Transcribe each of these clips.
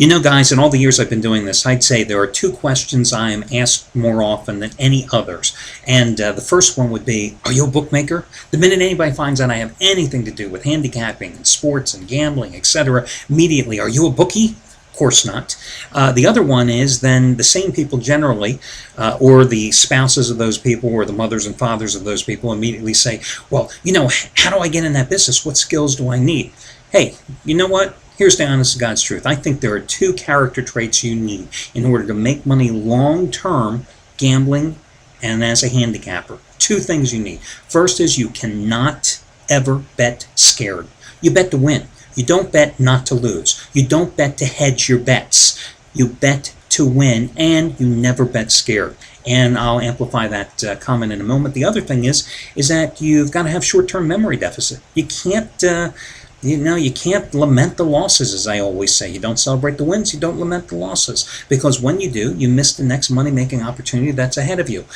You know, guys, in all the years I've been doing this, I'd say there are two questions I am asked more often than any others. And the first one would be, are you a bookmaker? The minute anybody finds out I have anything to do with handicapping and sports and gambling, etc., immediately, are you a bookie? Of course not. The other one is then the same people generally, or the spouses of those people, or the mothers and fathers of those people immediately say, well, you know, how do I get in that business? What skills do I need? Hey, you know what? Here's the honest to God's truth. I think there are two character traits you need in order to make money long-term gambling and as a handicapper. Two things you need. First is you cannot ever bet scared. You bet to win. You don't bet not to lose. You don't bet to hedge your bets. You bet to win, and you never bet scared. And I'll amplify that comment in a moment. The other thing is that you've got to have short-term memory deficit. You can't... you can't lament the losses, as I always say. You don't celebrate the wins, you don't lament the losses. Because when you do, you miss the next money-making opportunity that's ahead of you.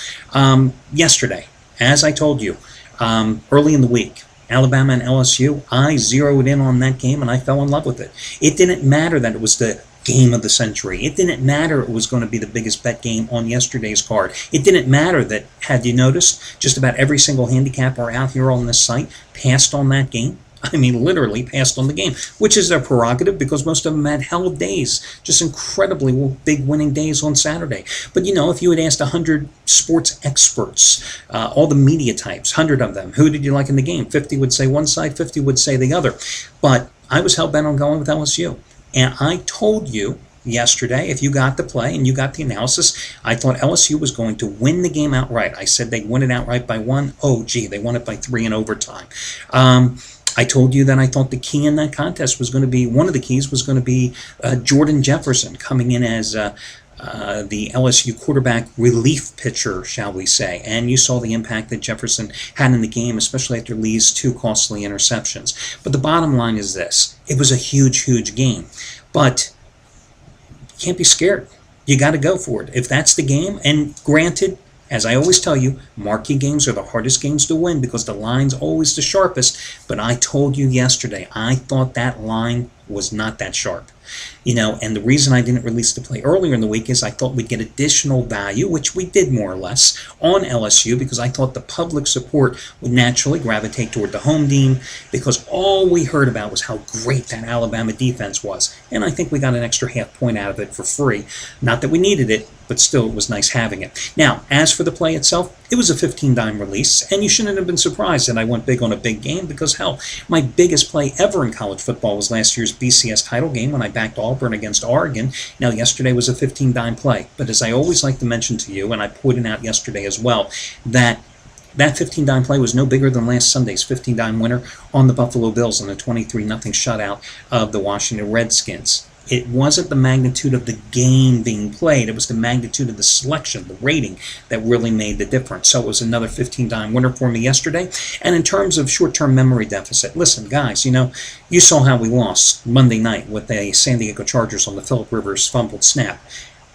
Yesterday, as I told you, early in the week, Alabama and LSU, I zeroed in on that game and I fell in love with it. It didn't matter that it was the game of the century. It didn't matter it was going to be the biggest bet game on yesterday's card. It didn't matter that, had you noticed, just about every single handicapper out here on this site passed on that game. I mean, literally passed on the game, which is their prerogative because most of them had hell of days, just incredibly big winning days on Saturday. But, you know, if you had asked 100 sports experts, all the media types, 100 of them, who did you like in the game? 50 would say one side, 50 would say the other. But I was hell-bent on going with LSU. And I told you yesterday, if you got the play and you got the analysis, I thought LSU was going to win the game outright. I said they'd win it outright by 1. Oh, gee, they won it by 3 in overtime. I told you that I thought the key in that contest was going to be, one of the keys was going to be Jordan Jefferson coming in as the LSU quarterback relief pitcher, shall we say. And you saw the impact that Jefferson had in the game, especially after Lee's 2 costly interceptions. But the bottom line is this. It was a huge, huge game. But you can't be scared. You got to go for it. If that's the game, and granted, as I always tell you, marquee games are the hardest games to win because the line's always the sharpest. But I told you yesterday, I thought that line was not that sharp. You know, and the reason I didn't release the play earlier in the week is I thought we'd get additional value, which we did more or less, on LSU because I thought the public support would naturally gravitate toward the home team because all we heard about was how great that Alabama defense was. And I think we got an extra half point out of it for free. Not that we needed it, but still it was nice having it. Now, as for the play itself, it was a 15-dime release, and you shouldn't have been surprised that I went big on a big game because, hell, my biggest play ever in college football was last year's BCS title game when I backed Auburn against Oregon. Now, yesterday was a 15-dime play, but as I always like to mention to you, and I pointed out yesterday as well, that 15-dime play was no bigger than last Sunday's 15-dime winner on the Buffalo Bills in a 23-0 shutout of the Washington Redskins. It wasn't the magnitude of the game being played. It was the magnitude of the selection, the rating, that really made the difference. So it was another 15-dime winner for me yesterday. And in terms of short-term memory deficit, listen, guys, you know, you saw how we lost Monday night with the San Diego Chargers on the Phillip Rivers fumbled snap.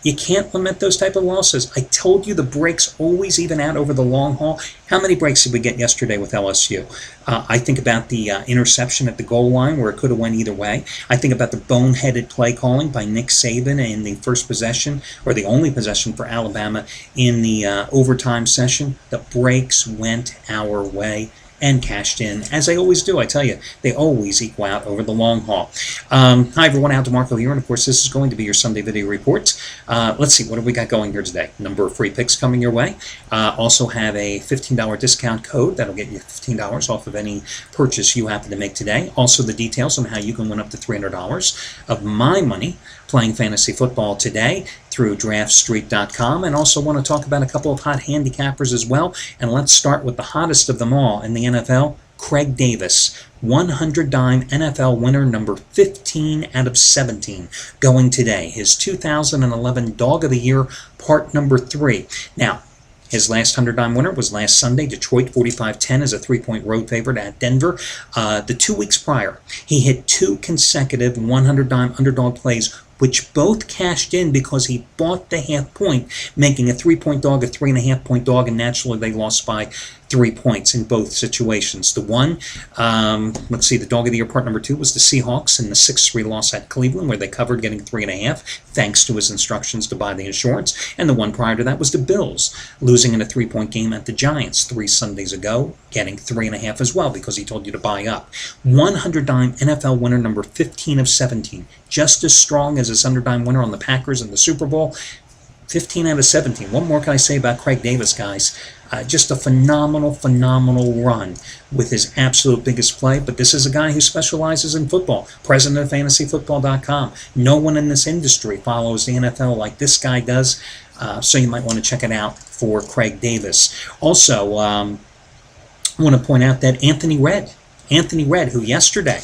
You can't lament those type of losses. I told you the breaks always even out over the long haul. How many breaks did we get yesterday with LSU? I think about the interception at the goal line where it could have went either way. I think about the boneheaded play calling by Nick Saban in the first possession, or the only possession for Alabama in the overtime session. The breaks went our way and cashed in, as they always do. I tell you, they always equal out over the long haul. Hi everyone, Al DeMarco here, and of course this is going to be your Sunday video report. Let's see, what have we got going here today? Number of free picks coming your way. Also have a $15 discount code that'll get you $15 off of any purchase you happen to make today. Also the details on how you can win up to $300 of my money playing fantasy football today through DraftStreet.com, and also want to talk about a couple of hot handicappers as well. And let's start with the hottest of them all in the NFL, Craig Davis, 100-dime NFL winner number 15 out of 17 going today. His 2011 Dog of the Year, part number 3. Now, his last 100-dime winner was last Sunday. Detroit 45-10 as a 3-point road favorite at Denver. The 2 weeks prior, he hit 2 consecutive 100-dime underdog plays, which both cashed in because he bought the half point, making a 3-point dog a 3.5-point dog, and naturally they lost by 3 points in both situations. The one, let's see, the dog of the year part number 2 was the Seahawks in the 6-3 loss at Cleveland, where they covered, getting 3.5, thanks to his instructions to buy the insurance. And the one prior to that was the Bills, losing in a 3-point game at the Giants 3 Sundays ago, getting 3.5 as well, because he told you to buy up. 100 dime NFL winner number 15 of 17, just as strong as his 100 dime winner on the Packers in the Super Bowl. 15 out of 17. What more can I say about Craig Davis, guys? Just a phenomenal run with his absolute biggest play. But this is a guy who specializes in football. President of FantasyFootball.com. No one in this industry follows the NFL like this guy does. So you might want to check it out for Craig Davis. Also, I want to point out that Anthony Redd, who yesterday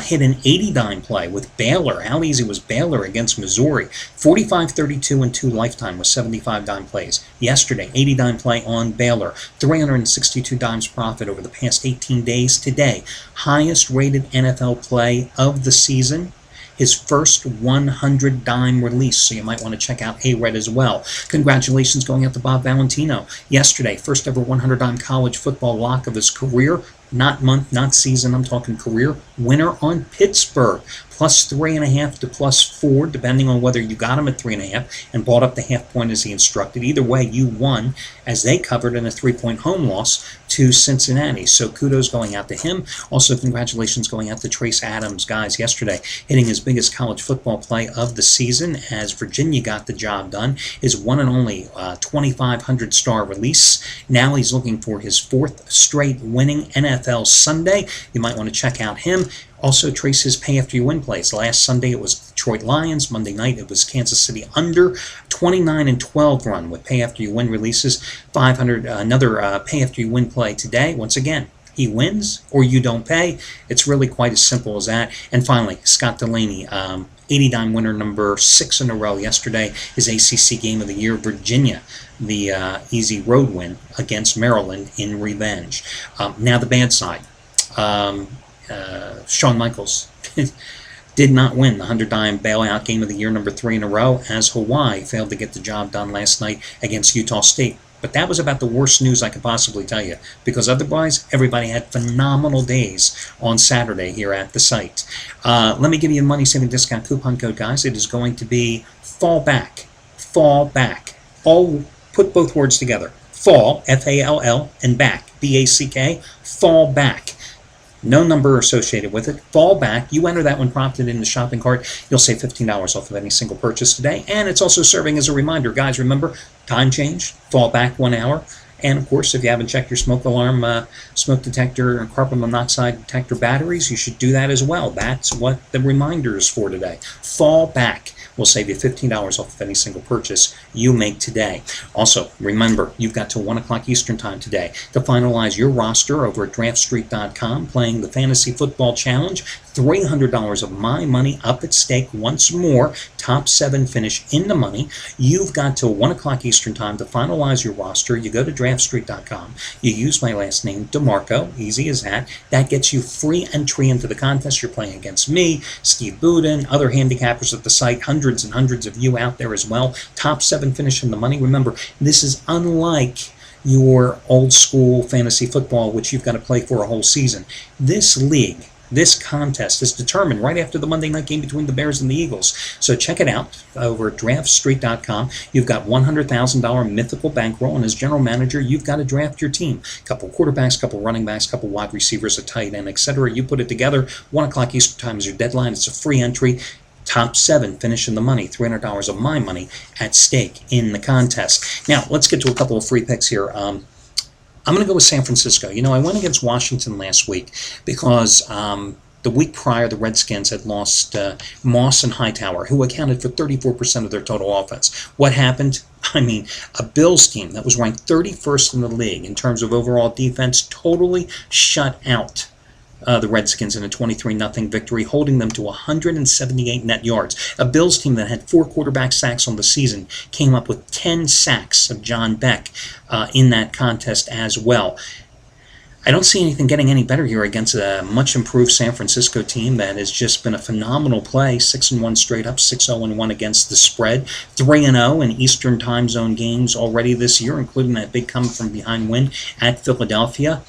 hit an 80 dime play with Baylor. How easy was Baylor against Missouri? 45, 32, and 2 lifetime with 75 dime plays. Yesterday, 80 dime play on Baylor. 362 dimes profit over the past 18 days. Today, highest rated NFL play of the season. His first 100 dime release, so you might want to check out A-Red as well. Congratulations going out to Bob Valentino. Yesterday, first ever 100 dime college football lock of his career. Not month, not season, I'm talking career. Winner on Pittsburgh. Plus 3.5 to plus 4, depending on whether you got him at 3.5 and bought up the half point as he instructed. Either way, you won as they covered in a 3-point home loss to Cincinnati. So kudos going out to him. Also, congratulations going out to Trace Adams, guys, yesterday, hitting his biggest college football play of the season as Virginia got the job done. His one and only 2,500 star release. Now he's looking for his 4th straight winning NFL Sunday. You might want to check out him. Also, trace his pay after you win plays. Last Sunday it was Detroit Lions. Monday night it was Kansas City under. 29-12 run with pay after you win releases. 500 another pay after you win play today. Once again, he wins or you don't pay. It's really quite as simple as that. And finally, Scott Delaney, 80 dime winner number 6 in a row yesterday. His ACC game of the year, Virginia, the easy road win against Maryland in revenge. Now the bad side. Shawn Michaels did not win the 100 dime bailout game of the year number 3 in a row as Hawaii failed to get the job done last night against Utah State. But that was about the worst news I could possibly tell you, because otherwise everybody had phenomenal days on Saturday here at the site. Let me give you a money saving discount coupon code, guys. It is going to be Fallback. All put both words together. Fall, F-A-L-L, and back, B-A-C-K, Fallback. No number associated with it. Fallback. You enter that when prompted in the shopping cart. You'll save $15 off of any single purchase today. And it's also serving as a reminder. Guys, remember, time change, fallback 1 hour. And, of course, if you haven't checked your smoke alarm, smoke detector, and carbon monoxide detector batteries, you should do that as well. That's what the reminder is for today. Fallback will save you $15 off of any single purchase you make today. Also, remember, you've got till 1 o'clock Eastern Time today to finalize your roster over at DraftStreet.com, playing the Fantasy Football Challenge. $300 of my money up at stake once more. Top 7 finish in the money. You've got till 1 o'clock Eastern Time to finalize your roster. You go to DraftStreet.com. You use my last name, DeMarco. Easy as that. That gets you free entry into the contest. You're playing against me, Steve Boudin, other handicappers at the site, hundreds and hundreds of you out there as well. Top 7 finish in the money. Remember, this is unlike your old school fantasy football, which you've got to play for a whole season. This league, this contest is determined right after the Monday night game between the Bears and the Eagles. So check it out over at DraftStreet.com. You've got $100,000 mythical bankroll, and as general manager, you've got to draft your team. Couple quarterbacks, couple running backs, couple wide receivers, a tight end, etc. You put it together. 1 o'clock Eastern Time is your deadline. It's a free entry. Top 7 finish in the money. $300 of my money at stake in the contest. Now, let's get to a couple of free picks here. I'm going to go with San Francisco. You know, I went against Washington last week because the week prior, the Redskins had lost Moss and Hightower, who accounted for 34% of their total offense. What happened? I mean, a Bills team that was ranked 31st in the league in terms of overall defense totally shut out the Redskins in a 23-0 victory, holding them to 178 net yards. A Bills team that had 4 quarterback sacks on the season came up with 10 sacks of John Beck in that contest as well. I don't see anything getting any better here against a much improved San Francisco team that has just been a phenomenal play. 6-1 straight up, 6-0-1 against the spread, 3-0 in Eastern Time Zone games already this year, including that big come from behind win at Philadelphia.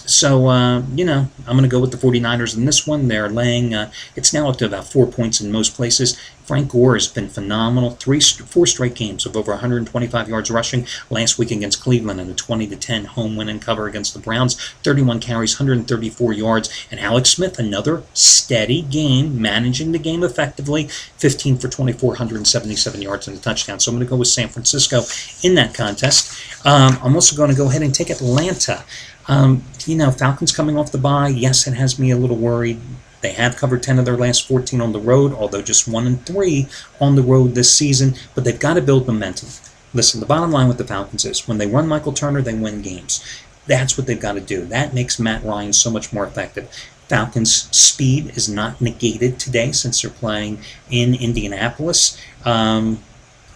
So, I'm going to go with the 49ers in this one. They're laying, it's now up to about 4 points in most places. Frank Gore has been phenomenal. 4 straight games of over 125 yards rushing. Last week against Cleveland in a 20-10 home win and cover against the Browns. 31 carries, 134 yards. And Alex Smith, another steady game, managing the game effectively. 15 for 24, 177 yards and a touchdown. So I'm going to go with San Francisco in that contest. I'm also going to go ahead and take Atlanta. Falcons coming off the bye. Yes, it has me a little worried. They have covered 10 of their last 14 on the road, although just 1-3 on the road this season. But they've got to build momentum. Listen, the bottom line with the Falcons is when they run Michael Turner, they win games. That's what they've got to do. That makes Matt Ryan so much more effective. Falcons' speed is not negated today since they're playing in Indianapolis.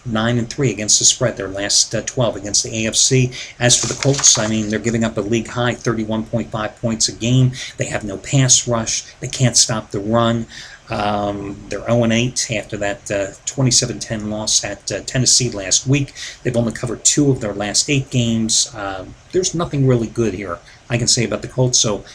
9-3 against the spread, their last 12 against the AFC. As for the Colts, they're giving up a league high 31.5 points a game. They have no pass rush. They can't stop the run. They're 0-8 after that 27-10 loss at Tennessee last week. They've only covered 2 of their last 8 games. There's nothing really good here I can say about the Colts. So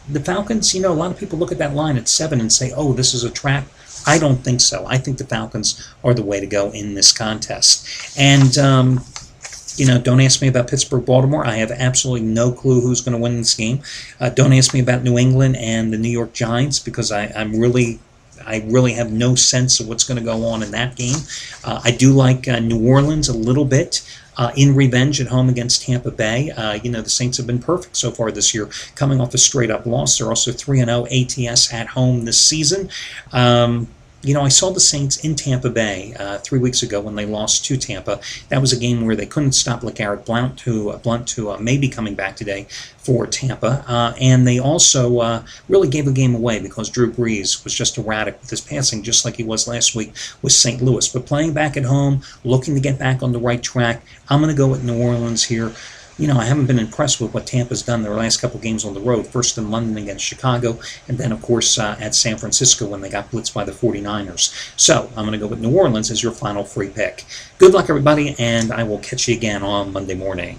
the Falcons, a lot of people look at that line at 7 and say, oh, this is a trap. I don't think so. I think the Falcons are the way to go in this contest. And, don't ask me about Pittsburgh-Baltimore. I have absolutely no clue who's going to win this game. Don't ask me about New England and the New York Giants because I really have no sense of what's going to go on in that game. I do like New Orleans a little bit. In revenge at home against Tampa Bay. The Saints have been perfect so far this year, coming off a straight-up loss. They're also 3-0 ATS at home this season. I saw the Saints in Tampa Bay 3 weeks ago when they lost to Tampa. That was a game where they couldn't stop LeGarrette Blount, who may be coming back today for Tampa. And they also really gave the game away because Drew Brees was just erratic with his passing, just like he was last week with St. Louis. But playing back at home, looking to get back on the right track, I'm going to go with New Orleans here. I haven't been impressed with what Tampa's done their last couple games on the road. First in London against Chicago, and then, of course, at San Francisco when they got blitzed by the 49ers. So I'm going to go with New Orleans as your final free pick. Good luck, everybody, and I will catch you again on Monday morning.